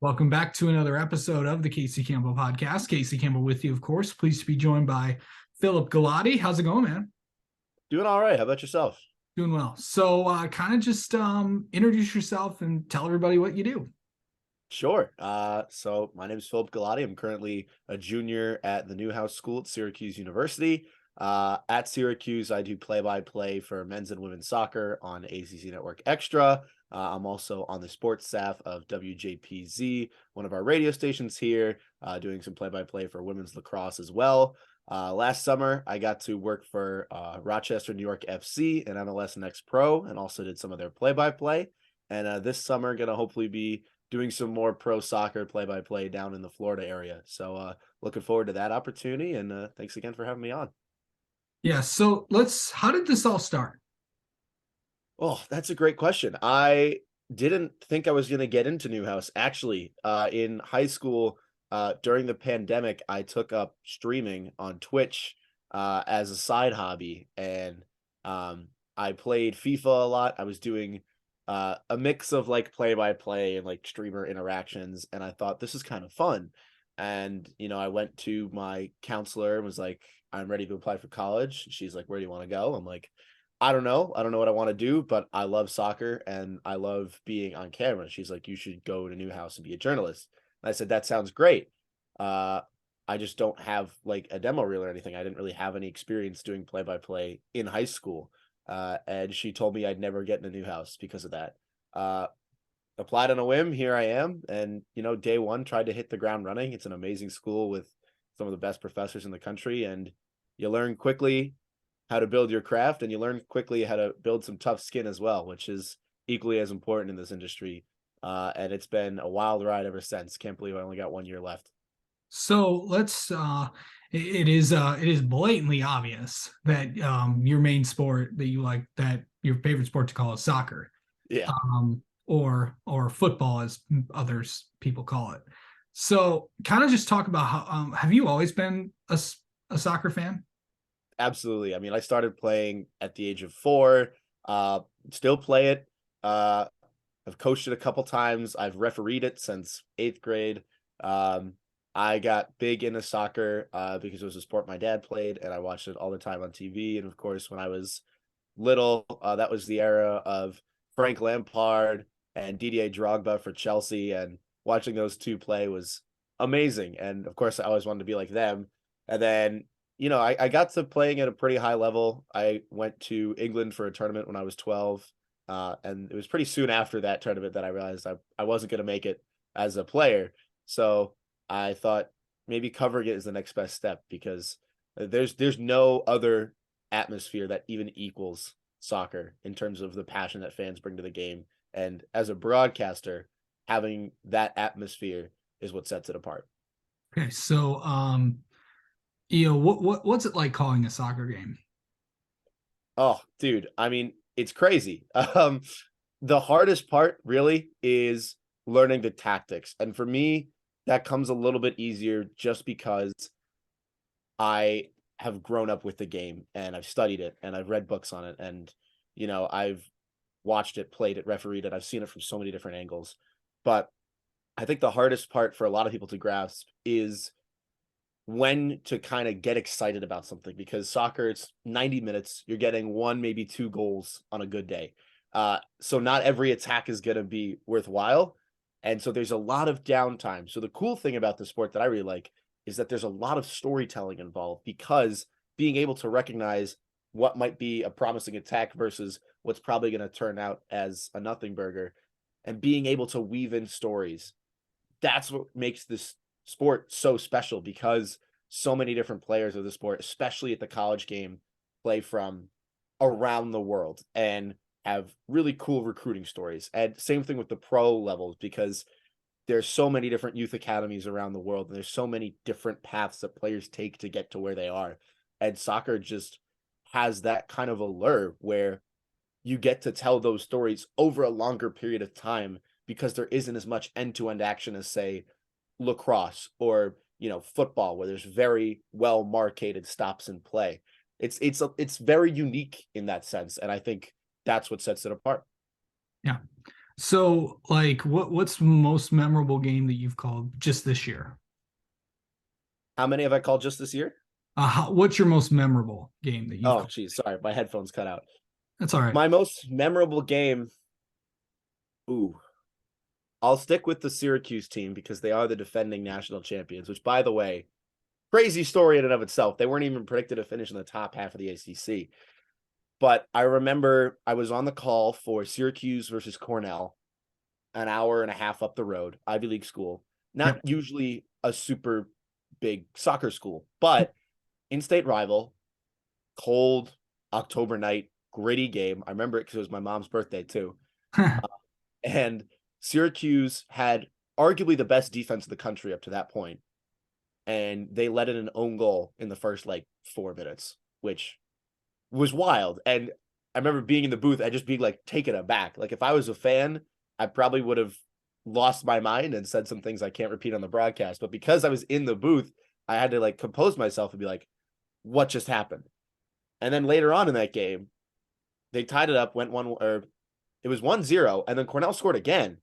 Welcome back to another episode of the Casey Campbell podcast. Casey Campbell with you, of course. Pleased to be joined by Phillip Galati. How's it going, man? Doing all right. How about yourself? Doing well. So, kind of just introduce yourself and tell everybody what you do. Sure. So my name is Phillip Galati. I'm currently a junior at the Newhouse School at Syracuse University. At Syracuse, I do play-by-play for men's and women's soccer on ACC Network Extra. I'm also on the sports staff of WJPZ, one of our radio stations here, doing some play-by-play for women's lacrosse as well. Last summer, I got to work for Rochester, New York FC and MLS Next Pro, and also did some of their play-by-play. And this summer, going to hopefully be doing some more pro soccer play-by-play down in the Florida area. So looking forward to that opportunity. And thanks again for having me on. Yeah. So how did this all start? Oh, that's a great question. I didn't think I was going to get into Newhouse. Actually, in high school, during the pandemic, I took up streaming on Twitch as a side hobby. And I played FIFA a lot. I was doing a mix of like play-by-play and like streamer interactions. And I thought this is kind of fun. And, I went to my counselor and was like, I'm ready to apply for college. She's like, where do you want to go? I'm like, I don't know. I don't know what I want to do, but I love soccer and I love being on camera. She's like, you should go to Newhouse and be a journalist. And I said, that sounds great. I just don't have like a demo reel or anything. I didn't really have any experience doing play-by-play in high school. And she told me I'd never get in a Newhouse because of that. Applied on a whim. Here I am. And, day one, tried to hit the ground running. It's an amazing school with some of the best professors in the country. And you learn quickly how to build your craft, and you learn quickly how to build some tough skin as well, which is equally as important in this industry. And it's been a wild ride ever since. Can't believe I only got 1 year left. So it is blatantly obvious that your main sport that you like, that your favorite sport to call is soccer. Yeah, Or football, as others people call it. So kind of just talk about how have you always been a soccer fan? absolutely. I mean, I started playing at the age of 4, still play it. I've coached it a couple times. I've refereed it since 8th grade. I got big into soccer because it was a sport my dad played, and I watched it all the time on TV. And of course, when I was little, that was the era of Frank Lampard and Didier Drogba for Chelsea, and watching those two play was amazing. And of course, I always wanted to be like them. And then, I got to playing at a pretty high level. I went to England for a tournament when I was 12. And it was pretty soon after that tournament that I realized I wasn't going to make it as a player. So I thought maybe covering it is the next best step, because there's no other atmosphere that even equals soccer in terms of the passion that fans bring to the game. And as a broadcaster, having that atmosphere is what sets it apart. Okay, so what's it like calling a soccer game? Oh, dude, I mean, it's crazy. The hardest part really is learning the tactics. And for me, that comes a little bit easier just because I have grown up with the game and I've studied it and I've read books on it, and I've watched it, played it, refereed it. I've seen it from so many different angles. But I think the hardest part for a lot of people to grasp is when to kind of get excited about something, because soccer, it's 90 minutes. You're getting one, maybe two goals on a good day. So not every attack is going to be worthwhile. And so there's a lot of downtime. So the cool thing about the sport that I really like is that there's a lot of storytelling involved, because being able to recognize what might be a promising attack versus what's probably going to turn out as a nothing burger, and being able to weave in stories, that's what makes this sport so special, because so many different players of the sport, especially at the college game, play from around the world and have really cool recruiting stories. And same thing with the pro levels, because there's so many different youth academies around the world, and there's so many different paths that players take to get to where they are. And soccer just has that kind of allure where you get to tell those stories over a longer period of time, because there isn't as much end-to-end action as, say, lacrosse or football, where there's very well marketed stops in play. It's very unique in that sense, and I think that's what sets it apart. Yeah. So, like, what's the most memorable game that you've called just this year? How many have I called just this year? What's your most memorable game that you've Oh, called? geez, sorry, my headphones cut out. That's all right. My most memorable game. Ooh, I'll stick with the Syracuse team because they are the defending national champions, which, by the way, crazy story in and of itself. They weren't even predicted to finish in the top half of the ACC. But I remember I was on the call for Syracuse versus Cornell, an hour and a half up the road, Ivy League school. Not Yep. usually a super big soccer school, but in-state rival, cold October night, gritty game. I remember it because it was my mom's birthday too. And Syracuse had arguably the best defense in the country up to that point, and they let in an own goal in the first like 4 minutes, which was wild. And I remember being in the booth and just being like taken aback. Like if I was a fan, I probably would have lost my mind and said some things I can't repeat on the broadcast. But because I was in the booth, I had to like compose myself and be like, what just happened? And then later on in that game, they tied it up, went one, or it was 1-0, and then Cornell scored again.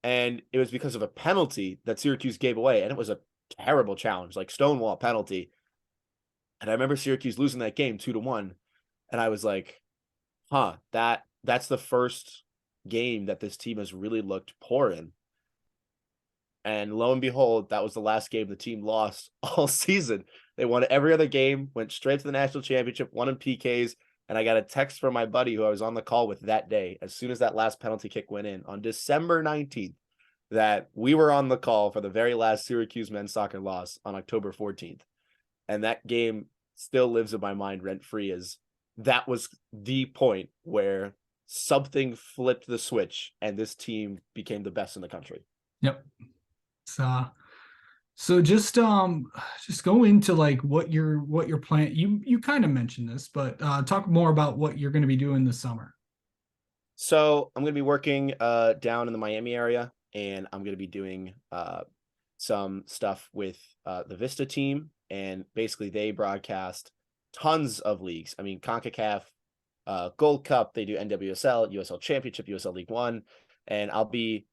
And it was because of a penalty that Syracuse gave away. And it was a terrible challenge, like Stonewall penalty. And I remember Syracuse losing that game 2-1. And I was like, that's the first game that this team has really looked poor in. And lo and behold, that was the last game the team lost all season. They won every other game, went straight to the national championship, won in PKs. And I got a text from my buddy who I was on the call with that day, as soon as that last penalty kick went in on December 19th, that we were on the call for the very last Syracuse men's soccer loss on October 14th. And that game still lives in my mind rent free, as that was the point where something flipped the switch and this team became the best in the country. Yep. So, so just go into like what your plan. You kind of mentioned this, but talk more about what you're going to be doing this summer. So I'm going to be working down in the Miami area, and I'm going to be doing some stuff with the Vista team. And basically, they broadcast tons of leagues. I mean, CONCACAF, Gold Cup, they do NWSL, USL Championship, USL League One. And I'll be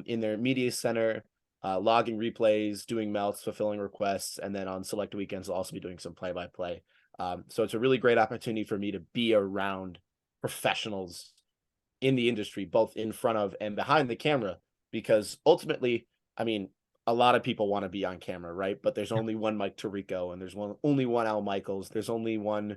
in their media center, logging replays, doing melts, fulfilling requests. And then on select weekends, I'll also be doing some play-by-play. So it's a really great opportunity for me to be around professionals in the industry, both in front of and behind the camera, because ultimately, I mean, a lot of people want to be on camera, right? But there's only one Mike Tirico, and there's only one Al Michaels. There's only one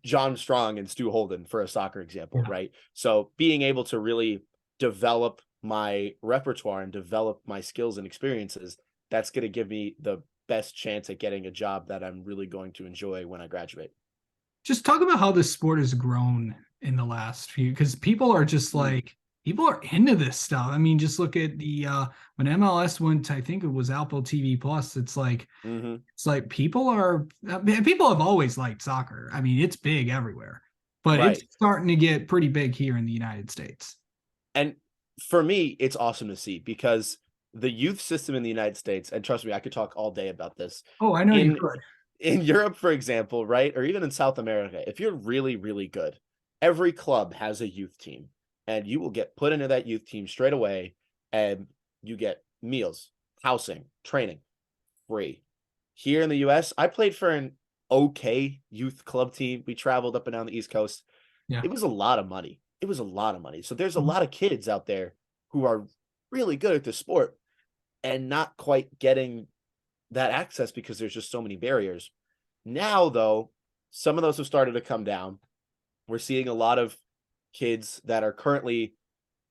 John Strong and Stu Holden, for a soccer example, Yeah. right? So being able to really develop my repertoire and develop my skills and experiences, that's going to give me the best chance at getting a job that I'm really going to enjoy when I graduate. Just talk about how this sport has grown in the last few, because people are just Mm. like people are into this stuff. I mean, just look at the when MLS went to, I think it was Apple TV Plus. Mm-hmm. It's like people have always liked soccer. I mean, it's big everywhere, but it's Right. starting to get pretty big here in the United States. And for me, it's awesome to see, because the youth system in the United States, and trust me, I could talk all day about this, Oh, I know you in could. in Europe, for example, right? Or even in South America, if you're really, really good, every club has a youth team, and you will get put into that youth team straight away, and you get meals, housing, training free. Here in the US, I played for an okay youth club team. We traveled up and down the East Coast. Yeah. It was a lot of money. It was a lot of money. So there's a Mhm. lot of kids out there who are really good at the sport and not quite getting that access because there's just so many barriers. Now, though, some of those have started to come down. We're seeing a lot of kids that are currently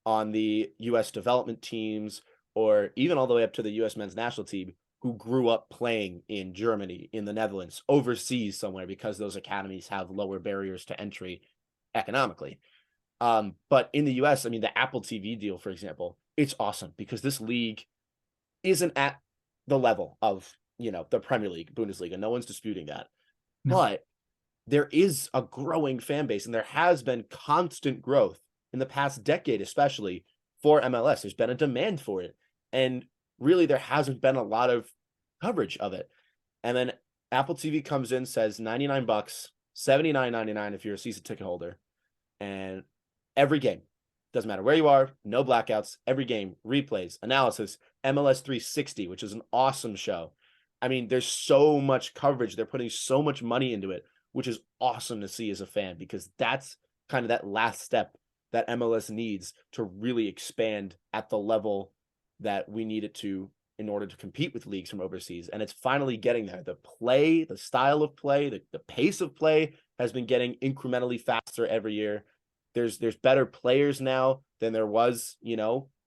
on the US development teams, or even all the way up to the US men's national team, who grew up playing in Germany, in the Netherlands, overseas somewhere, because those academies have lower barriers to entry economically. But in the US, I mean, the Apple TV deal, for example, it's awesome because this league isn't at the level of, the Premier League, Bundesliga. No one's disputing that. No. But there is a growing fan base, and there has been constant growth in the past decade, especially for MLS. There's been a demand for it. And really, there hasn't been a lot of coverage of it. And then Apple TV comes in, says $99, $79.99 if you're a season ticket holder. And every game, Doesn't matter where you are, no blackouts, every game, replays, analysis, MLS 360, which is an awesome show. I mean, there's so much coverage. They're putting so much money into it, which is awesome to see as a fan, because that's kind of that last step that MLS needs to really expand at the level that we need it to in order to compete with leagues from overseas. And it's finally getting there. The play, the style of play, the pace of play has been getting incrementally faster every year. There's better players now than there was,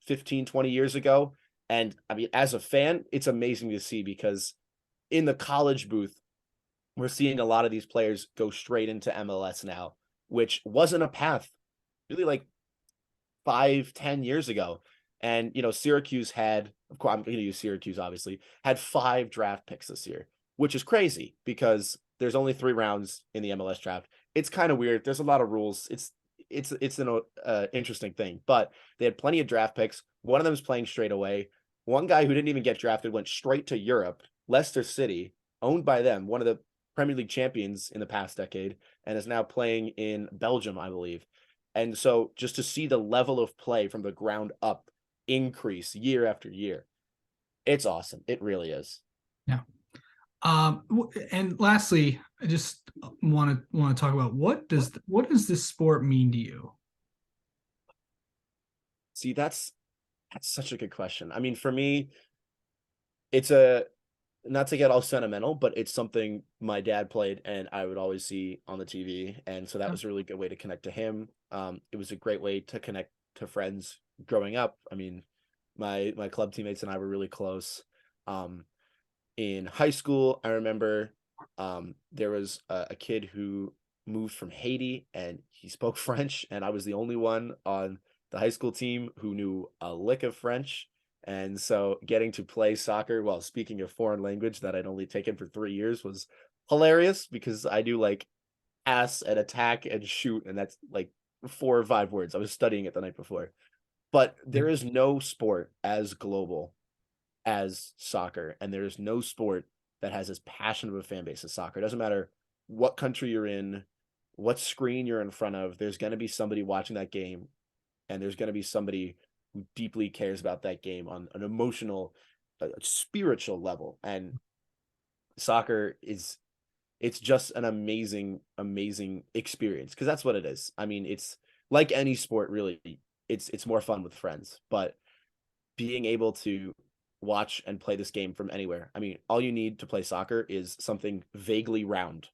15, 20 years ago. And I mean, as a fan, it's amazing to see, because in the college booth, we're seeing a lot of these players go straight into MLS now, which wasn't a path really like 5-10 years ago. And, Syracuse had, of course, I'm going to use Syracuse, obviously, had 5 draft picks this year, which is crazy because there's only 3 rounds in the MLS draft. It's kind of weird. There's a lot of rules. It's an interesting thing, but they had plenty of draft picks. One of them is playing straight away. One guy who didn't even get drafted went straight to Europe, Leicester City, owned by them, one of the Premier League champions in the past decade, and is now playing in Belgium, I believe. And so just to see the level of play from the ground up increase year after year, it's awesome. It really is. Yeah. And lastly, I just want to talk about what does this sport mean to you? See, that's such a good question. I mean, for me, it's not to get all sentimental, but it's something my dad played and I would always see on the TV. And so that was a really good way to connect to him. It was a great way to connect to friends growing up. I mean, my club teammates and I were really close. In high school, I remember there was a kid who moved from Haiti and he spoke French, and I was the only one on the high school team who knew a lick of French. And so getting to play soccer while speaking a foreign language that I'd only taken for 3 years was hilarious, because I do like ass and attack and shoot, and that's like 4 or 5 words. I was studying it the night before. But there is no sport as global as soccer, and there is no sport that has as passionate of a fan base as soccer. It doesn't matter what country you're in, what screen you're in front of, there's going to be somebody watching that game, and there's going to be somebody who deeply cares about that game on an emotional, spiritual level. And soccer it's just an amazing experience, because that's what it is. I mean, it's like any sport, really. It's more fun with friends, but being able to watch and play this game from anywhere. I mean, all you need to play soccer is something vaguely round.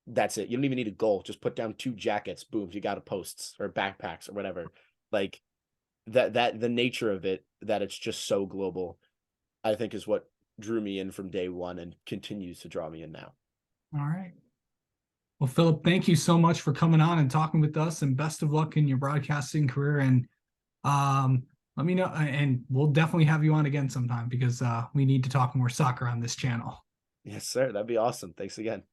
That's it. You don't even need a goal. Just put down 2 jackets. Boom, you got a posts or backpacks or whatever. Like that the nature of it, that it's just so global, I think is what drew me in from day one and continues to draw me in now. All right. Well, Phillip, thank you so much for coming on and talking with us, and best of luck in your broadcasting career. And let me know, and we'll definitely have you on again sometime, because we need to talk more soccer on this channel. Yes, sir. That'd be awesome. Thanks again.